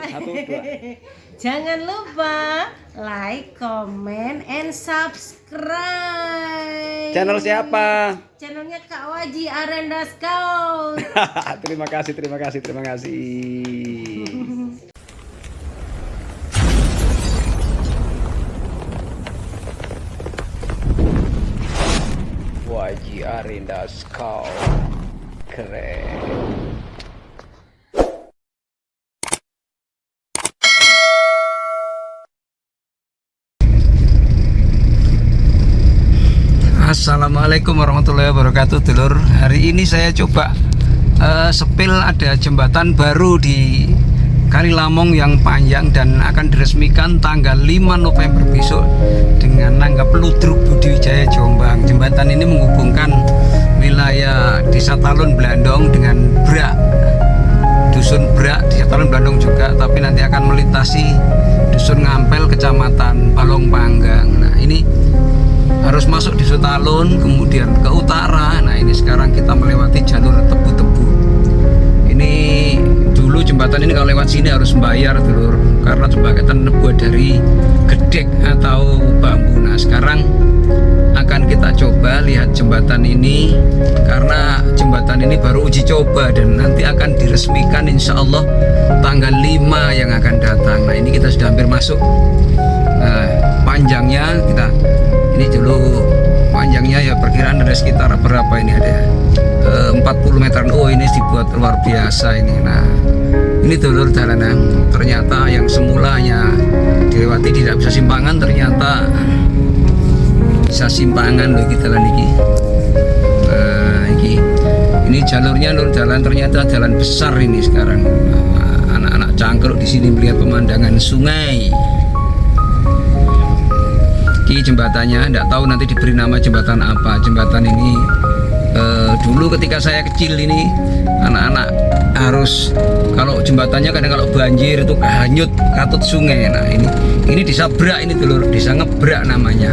1, 2. Jangan lupa like, comment, and subscribe. Channel siapa? Channelnya Kak Waji Arenda Scout. Terima kasih. Waji Arenda Scout. Keren. Assalamualaikum warahmatullahi wabarakatuh, dulur. Hari ini saya coba sepil ada jembatan baru di Kalilamong yang panjang dan akan diresmikan tanggal 5 November besok dengan nanggap Ludruk Budiwijaya Jombang. Jembatan ini menghubungkan wilayah Desa Talun Blandong dengan Brak, Dusun Brak, Desa Talun Blandong juga, tapi nanti akan melintasi Dusun Ngampel, Kecamatan Balong Panggang. Nah, ini harus masuk di Sutalun, kemudian ke utara. Nah, ini sekarang kita melewati jalur tebu-tebu. Ini dulu jembatan ini kalau lewat sini harus membayar, dulur, karena jembatan terbuat dari gedek atau bambu. Nah, sekarang akan kita coba lihat jembatan ini karena jembatan ini baru uji coba dan nanti akan diresmikan insya Allah tanggal 5 yang akan datang. Nah, ini kita sudah hampir masuk. Nah, panjangnya kita ini dulu panjangnya ya perkiraan ada sekitar berapa ini, ada 40 meter. Oh, ini dibuat luar biasa ini. Nah, ini dulur jalanan, ternyata yang semulanya dilewati tidak bisa simpangan ternyata bisa simpangan loh kita lah niki. Nah, ini jalurnya lur jalan, ternyata jalan besar ini sekarang. Anak-anak cangkruk di sini melihat pemandangan sungai. Ini jembatannya, tidak tahu nanti diberi nama jembatan apa. Jembatan ini dulu ketika saya kecil ini anak-anak harus, kalau jembatannya kadang kalau banjir itu hanyut katut sungai. Nah, ini Desa Brak ini dulur, Desa Ngebrak namanya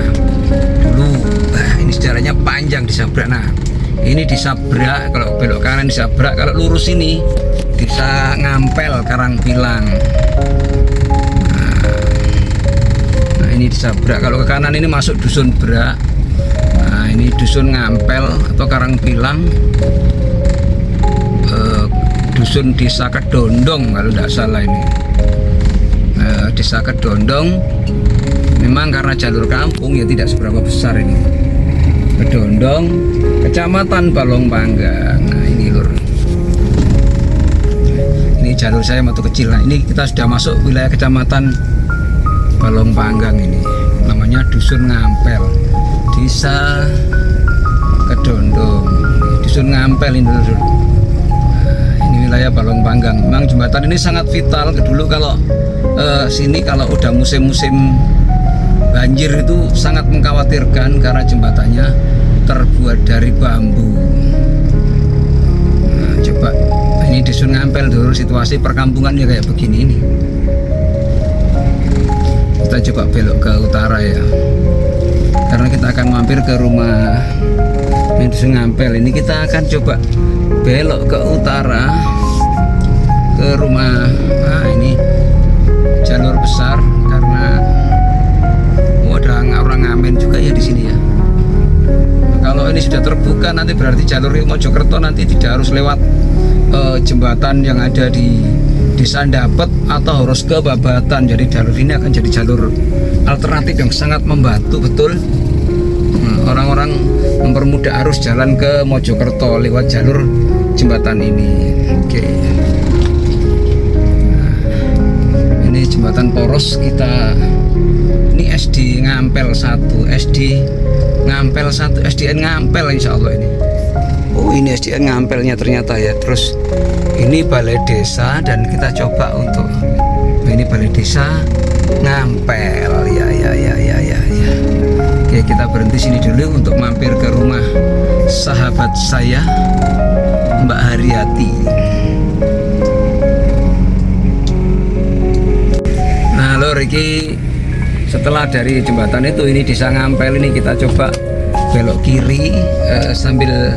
dulu. Ini sejarahnya panjang Desa Brak. Nah, ini Desa Brak, kalau belok kanan Desa Brak, kalau lurus ini Desa Ngampel Karangpilang. Ini Desa Brak, kalau ke kanan ini masuk Dusun Brak. Nah, ini Dusun Ngampel atau Karangpilang, Dusun Desa Kedondong kalau tidak salah ini. Desa Kedondong memang karena jalur kampung ya tidak seberapa besar ini. Kedondong, Kecamatan Balong Panggang. Nah, ini lur, ini jalur saya waktu kecil. Nah, ini kita sudah masuk wilayah Kecamatan Balong Panggang, ini namanya Dusun Ngampel, Desa Kedondong, Dusun Ngampel ini dulu. Ini wilayah Balong Panggang. Memang jembatan ini sangat vital. Dulu kalau sini kalau udah musim-musim banjir itu sangat mengkhawatirkan karena jembatannya terbuat dari bambu. Nah, coba ini Dusun Ngampel dulu, situasi perkampungannya kayak begini ini. Kita coba belok ke utara ya, karena kita akan mampir ke rumah Dusun Ngampel. Ini kita akan coba belok ke utara ke rumah. Nah, ini jalur besar karena ada orang ngamen juga ya di sini ya. Kalau ini sudah terbuka nanti berarti jalur Mojokerto nanti tidak harus lewat jembatan yang ada di Desa Ndapet atau harus ke Babatan. Jadi jalur ini akan jadi jalur alternatif yang sangat membantu betul. Orang-orang mempermudah arus jalan ke Mojokerto lewat jalur jembatan ini. Oke. Nah, ini jembatan poros kita. Ini SD Ngampel 1, SD Ngampel 1, SDN Ngampel insya Allah ini. Oh, ini SDN Ngampelnya ternyata ya. Terus ini balai desa dan kita coba untuk ini balai desa Ngampel ya. Oke, kita berhenti sini dulu untuk mampir ke rumah sahabat saya Mbak Haryati. Nah lor, ini setelah dari jembatan itu ini Desa Ngampel ini kita coba belok kiri sambil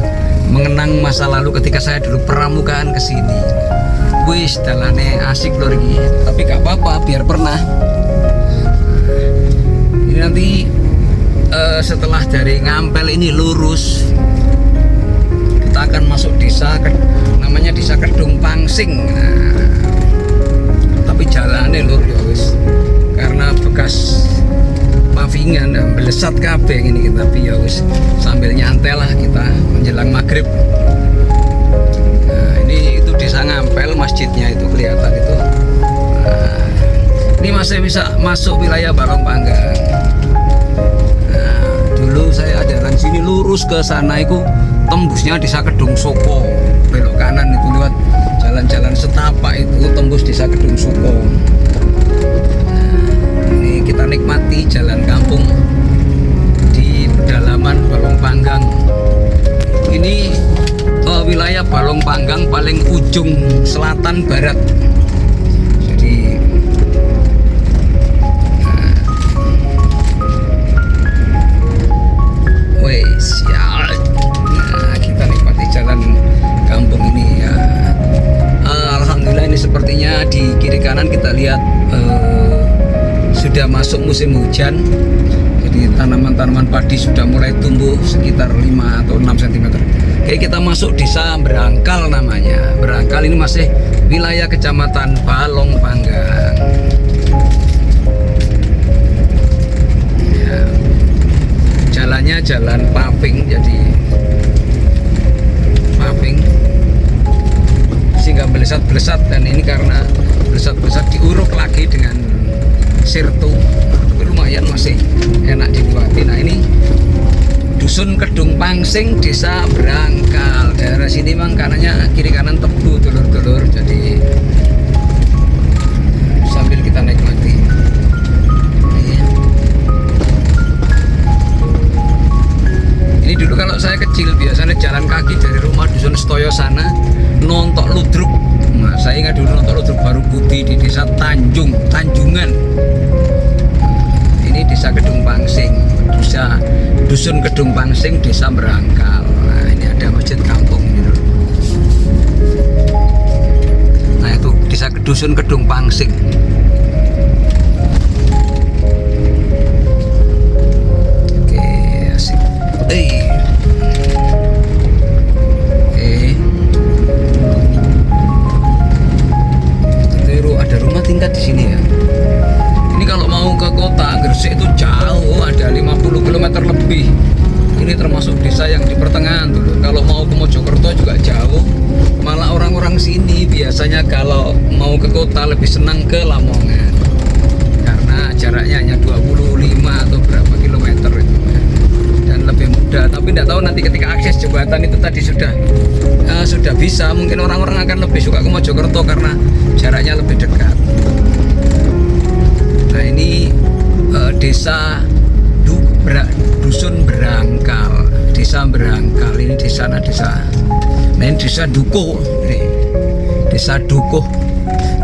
mengenang masa lalu ketika saya dulu pramukaan ke sini. Wis dalane asik lor iki, tapi gak biar pernah. Ini nanti setelah dari Ngampel ini lurus, kita akan masuk desa namanya Desa Kedung Pangsing. Nah, tapi jalannya lur ya wis, karena bekas pavingan dan belesat kabeh ini kita, tapi ya wis sambil nyantai lah kita menjelang maghrib. Nah, ini itu Desa Ngampel, masjidnya itu kelihatan itu. Nah, ini masih bisa masuk wilayah Balong Panggang. Nah, dulu saya jalan sini lurus ke sana itu tembusnya Desa Kedung Soko, belok kanan itu lewat jalan-jalan setapak itu tembus Desa Kedung Soko. Ini kita nikmati jalan kampung di pedalaman Balong Panggang. Ini wilayah Balong Panggang paling ujung selatan barat. Jadi kita nikmati jalan kampung ini ya. Alhamdulillah ini sepertinya di kiri kanan kita lihat sudah masuk musim hujan, jadi tanaman-tanaman padi sudah mulai tumbuh sekitar 5 atau 6 cm. Oke, kita masuk Desa Berangkal namanya. Berangkal ini masih wilayah Kecamatan Balong Panggang. Ya. Jalannya jalan paving, jadi paving sehingga belesat-belesat, dan ini karena belesat-belesat diuruk lagi dengan sirtu, tapi lumayan masih enak dilewati. Nah, ini Dusun Kedung Pangsing, Desa Berangkal. Daerah sini memang kanannya kiri kanan tebu dulur-dulur, jadi sambil kita nikmati. Ini dulu kalau saya kecil biasanya jalan kaki dari rumah Dusun Stoyo sana nontok ludruk. Nah, saya ingat dulu nontok ludruk baru putih di Desa Tanjungan. Ini Desa Kedung Pangsing, Dusun Kedung Pangsing, Desa Berangkal. Nah, ini ada masjid kampung ini dulu. Nah, itu Dusun Kedung Pangsing. Oke, asik. Ada rumah tingkat di sini ya. Ini kalau mau ke kota Gresik itu jauh, ada 50 km lebih. Ini termasuk desa yang di pertengahan dulu. Kalau mau ke Mojokerto juga jauh. Malah orang-orang sini biasanya kalau mau ke kota lebih senang ke Lamongan, karena jaraknya hanya 25 atau berapa kilometer itu, dan lebih mudah. Tapi tidak tahu nanti ketika akses jembatan itu tadi sudah bisa, mungkin orang-orang akan lebih suka ke Mojokerto karena jaraknya lebih dekat. Nah, ini Dusun Berangkal, Desa Berangkal. Ini di sana desa. Nah, ini Desa Dukuh. Ini Desa Dukuh,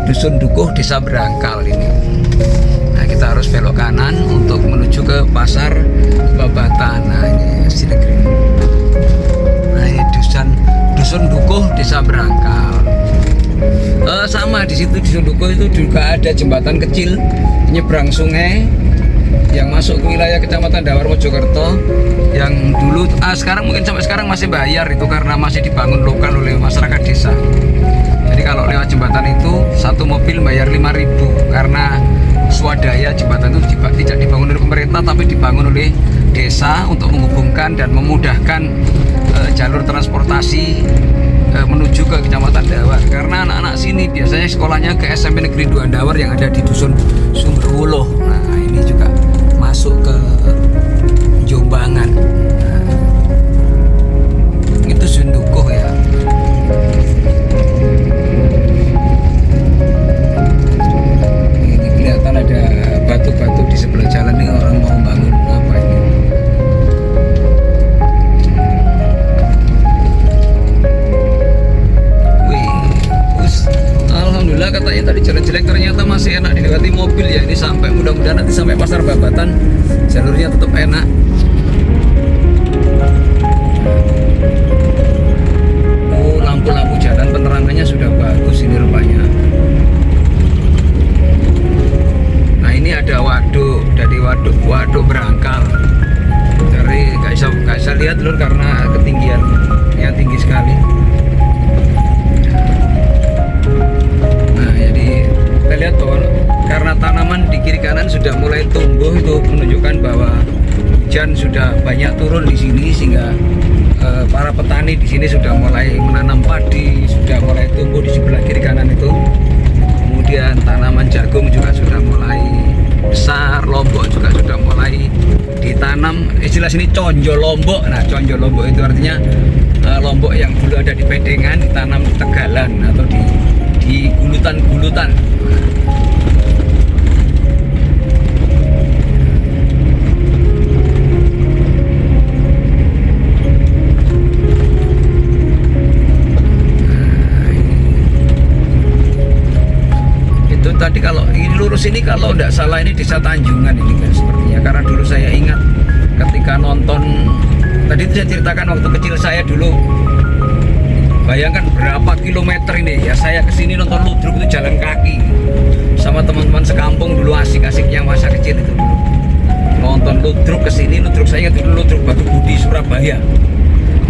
Dusun Dukuh, Desa Berangkal ini. Nah, kita harus belok kanan untuk menuju ke Pasar Babatan. Nah, ini Silegring. Nah, ini Dusun Dukuh, Desa Berangkal. Sama di situ di Dusun Dukuh itu juga ada jembatan kecil penyeberang sungai yang masuk ke wilayah Kecamatan Dawar Mojokerto, yang dulu sekarang mungkin sampai sekarang masih bayar itu karena masih dibangun lokal oleh masyarakat desa. Jadi kalau lewat jembatan itu satu mobil bayar 5.000 karena swadaya jembatan itu tidak dibangun oleh pemerintah tapi dibangun oleh desa untuk menghubungkan dan memudahkan jalur transportasi menuju ke Kecamatan Dawar. Karena anak-anak sini biasanya sekolahnya ke SMP Negeri 2 Dawar yang ada di Dusun Sumberwuluh. Nah, ini juga masuk ke Jombang. Nah, itu Sundukuh ya. Ini kelihatan ada batu-batu di sebelah jalan, ini orang mau bangun apa ini. Alhamdulillah katanya tadi jalan jelek, ternyata masih enak dilewati mobil ya. Ini sampai mudah-mudahan nanti sampai Pasar Babatan jalurnya tetap enak. Oh, lampu-lampu jalan penerangannya sudah bagus ini rupanya. waduk berangkal. Dari nggak bisa lihat lur karena ketinggian yang tinggi sekali. Nah, jadi kita lihat bahwa karena tanaman di kiri kanan sudah mulai tumbuh, itu menunjukkan bahwa hujan sudah banyak turun di sini, sehingga para petani di sini sudah mulai menanam padi, sudah mulai tumbuh di sebelah kiri kanan itu. Kemudian tanaman jagung juga sudah mulai besar, lombok juga sudah mulai ditanam. Istilah sini conjo lombok. Nah, conjo lombok itu artinya lombok yang dulu ada di pedengan ditanam di tegalan atau di gulutan-gulutan. Tadi kalau ini lurus ini, kalau tidak salah ini desa Tanjungan ini kan sepertinya, karena dulu saya ingat ketika nonton tadi itu saya ceritakan waktu kecil saya dulu, bayangkan berapa kilometer ini ya, saya kesini nonton ludruk itu jalan kaki sama teman-teman sekampung dulu, asik-asiknya masa kecil itu dulu nonton ludruk kesini. Ludruk saya ingat dulu ludruk Batu Budi Surabaya.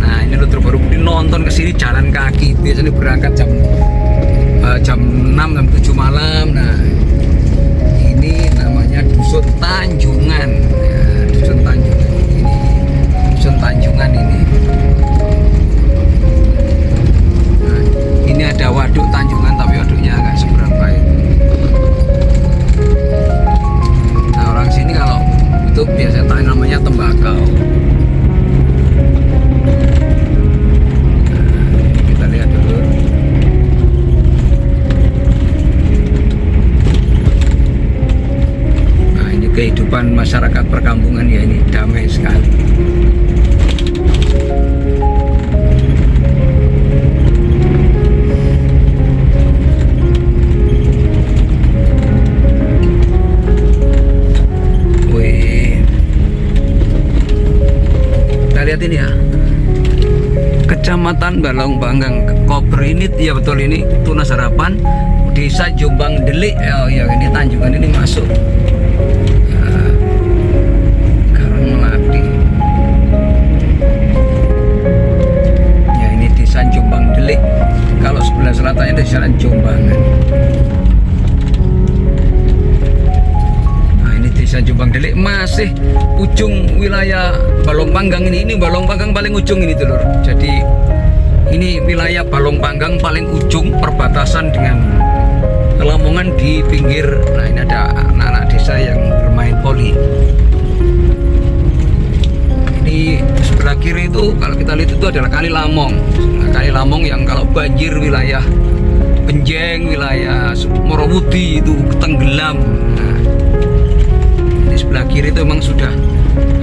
Nah, ini ludruk Batu Budi, nonton kesini jalan kaki, biasanya berangkat jam 6 jam 7 malam. Nah, ini namanya Dusun Tanjungan ya, Dusun Tanjungan ini, Dusun Tanjungan ini. Nah, ini ada waduk Tanjungan, tapi waduknya agak seberapa itu. Nah, orang sini kalau itu biasanya namanya tembakau. Nah, kita lihat dulu. Kehidupan masyarakat perkampungan ya, ini damai sekali. Wih, kita lihat ini ya, Kecamatan Balong Panggang Kober ini ya, betul, ini Tunas Harapan, Desa Jombang Delik. Oh ya, ini Tanjungan ini masuk Jombang Delik. Kalau sebelah selatannya di Jalan Jombangan. Nah, ini desa Jombang Delik, masih ujung wilayah Balong Panggang ini. Ini Balong Panggang paling ujung ini tuh lur. Jadi ini wilayah Balong Panggang paling ujung, perbatasan dengan Lamongan di pinggir. Nah, ini ada anak-anak desa yang bermain voli. Di sebelah kiri itu kalau kita lihat itu adalah Kali Lamong. Nah, Kali Lamong yang kalau banjir wilayah Penjeng, wilayah Morowudi itu tenggelam. Nah, di sebelah kiri itu memang sudah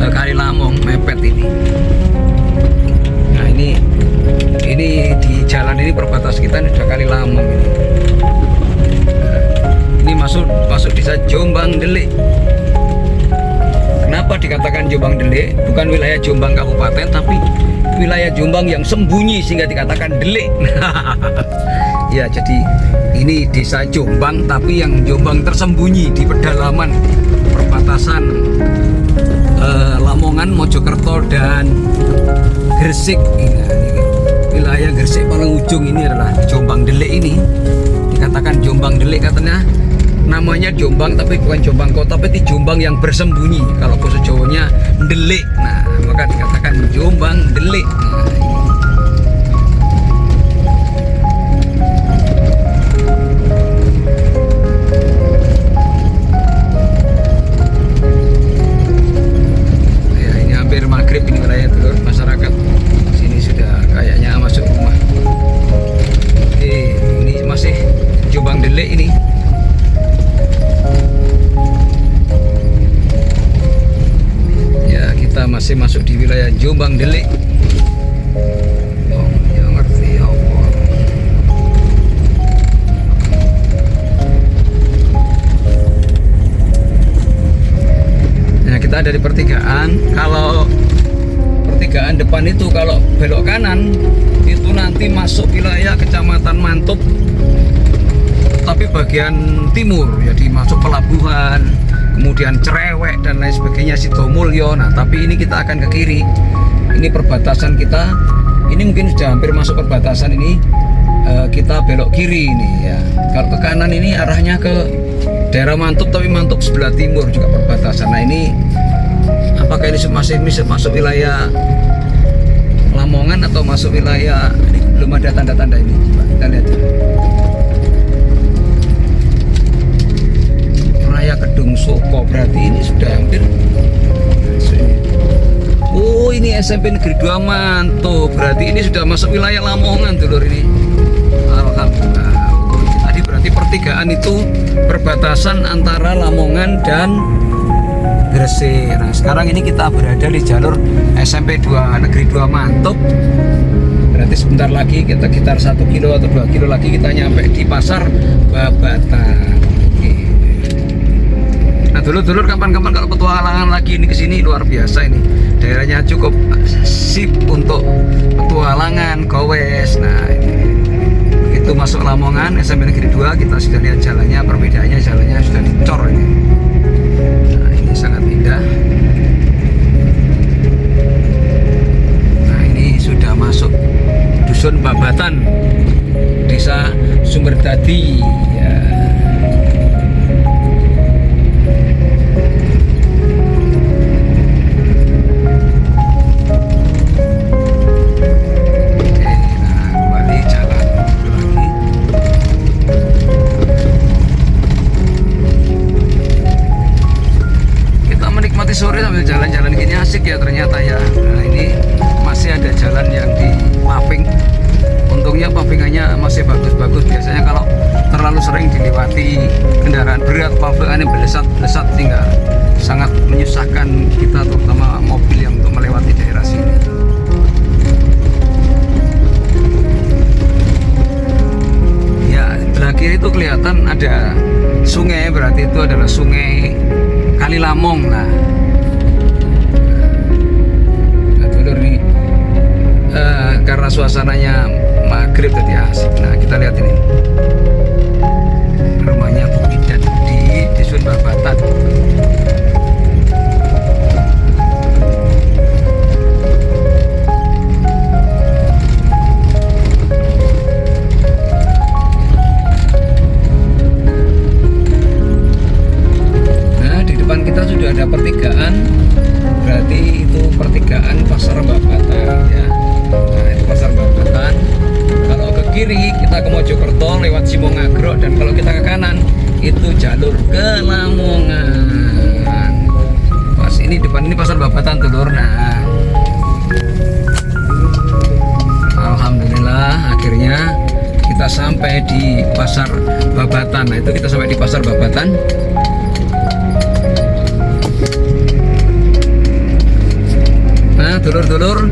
Kali Lamong mepet ini. Nah, ini di jalan ini perbatasan kita ini sudah Kali Lamong ini. Nah, ini masuk desa Jombang Delik. Kenapa dikatakan Jombang Delik? Bukan wilayah Jombang Kabupaten, tapi wilayah Jombang yang sembunyi sehingga dikatakan Delik. Ya, jadi ini desa Jombang, tapi yang Jombang tersembunyi di pedalaman perbatasan Lamongan, Mojokerto dan Gresik. Nah, wilayah Gresik paling ujung ini adalah Jombang Delik ini. Dikatakan Jombang Delik katanya. Namanya Jombang tapi bukan Jombang kota, tapi Jombang yang bersembunyi. Kalau bahasa Jawanya Delik. Nah, maka dikatakan Jombang Delik. Nah, ya, ini hampir maghrib ini wilayah telur. Masyarakat sini sudah kayaknya masuk rumah. Ini masih Jombang Delik ini. Kita masih masuk di wilayah Jombang Delik. Oh, ya ngerti ya Allah. Nah, kita ada di pertigaan. Kalau pertigaan depan itu kalau belok kanan itu nanti masuk wilayah Kecamatan Mantup, tapi bagian timur, jadi masuk pelabuhan, kemudian Cerewek dan lain sebagainya, Sidomulyo. Nah, tapi ini kita akan ke kiri. Ini perbatasan kita. Ini mungkin sudah hampir masuk perbatasan ini. Kita belok kiri ini ya. Kalau ke kanan ini arahnya ke daerah Mantub, tapi Mantub sebelah timur juga perbatasan. Nah, ini apakah ini masih masuk wilayah Lamongan atau masuk wilayah, ini belum ada tanda-tanda ini. Coba kita lihat dulu. Raya Kedung Soko, berarti ini sudah hampir. Oh, ini SMP Negeri 2 Mantub. Berarti ini sudah masuk wilayah Lamongan, dulur ini. Alhamdulillah. Tadi berarti pertigaan itu perbatasan antara Lamongan dan Gresik. Nah, sekarang ini kita berada di jalur SMP 2 Negeri 2 Mantub. Berarti sebentar lagi kita sekitar 1 kilo atau 2 kilo lagi kita nyampe di Pasar Babatan. Nah, dulur-dulur, kapan-kapan kalau petualangan lagi ini kesini luar biasa ini. Daerahnya cukup sip untuk petualangan, gowes. Nah, ini itu masuk Lamongan SMP Negeri 2, kita sudah lihat jalannya, perbedaannya jalannya sudah dicor ini. Nah, ini sangat indah. Nah, ini sudah masuk Dusun Babatan, Desa Sumberdadi ya. Sore sambil jalan-jalan gini asik ya ternyata ya. Nah, ini masih ada jalan yang di paving. Untungnya pavingannya masih bagus-bagus. Biasanya kalau terlalu sering dilewati kendaraan berat, pavingannya belesat-belesat sehingga sangat menyusahkan kita, terutama mobil yang untuk melewati daerah sini. Ya, sebelah kiri itu kelihatan ada sungai, berarti itu adalah Sungai Kalilamong. Nah, karena suasananya maghrib tadi asik. Nah, kita lihat ini rumahnya Bu Idan di Dusun Babatan. Nah, di depan kita sudah ada pertigaan, berarti itu pertigaan Pasar Babatan ya. Nah, itu Pasar Babatan. Kalau ke kiri kita ke Mojokerto lewat Simongagro, dan kalau kita ke kanan itu jalur ke Lamongan. Pas ini depan ini Pasar Babatan, dulur. Nah, alhamdulillah akhirnya kita sampai di Pasar Babatan. Nah, itu kita sampai di Pasar Babatan. Nah, dulur-dulur,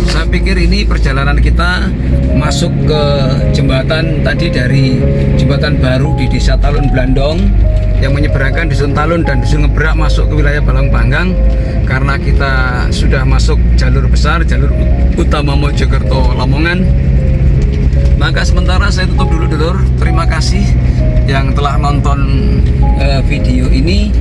saya pikir ini perjalanan kita masuk ke jembatan tadi, dari jembatan baru di Desa Talun Blandong yang menyeberangkan Dusun Talun dan Dusun Ngebrak masuk ke wilayah Balongbanggang. Karena kita sudah masuk jalur besar, jalur utama Mojokerto Lamongan, maka sementara saya tutup dulu, dulur. Terima kasih yang telah nonton video ini.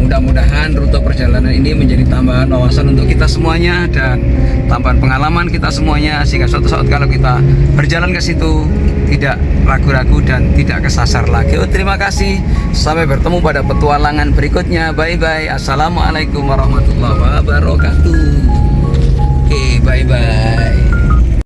Mudah-mudahan rute perjalanan ini menjadi tambahan wawasan untuk kita semuanya dan tambahan pengalaman kita semuanya, sehingga suatu saat kalau kita berjalan ke situ tidak ragu-ragu dan tidak kesasar lagi. Terima kasih. Sampai bertemu pada petualangan berikutnya. Bye bye. Assalamualaikum warahmatullahi wabarakatuh.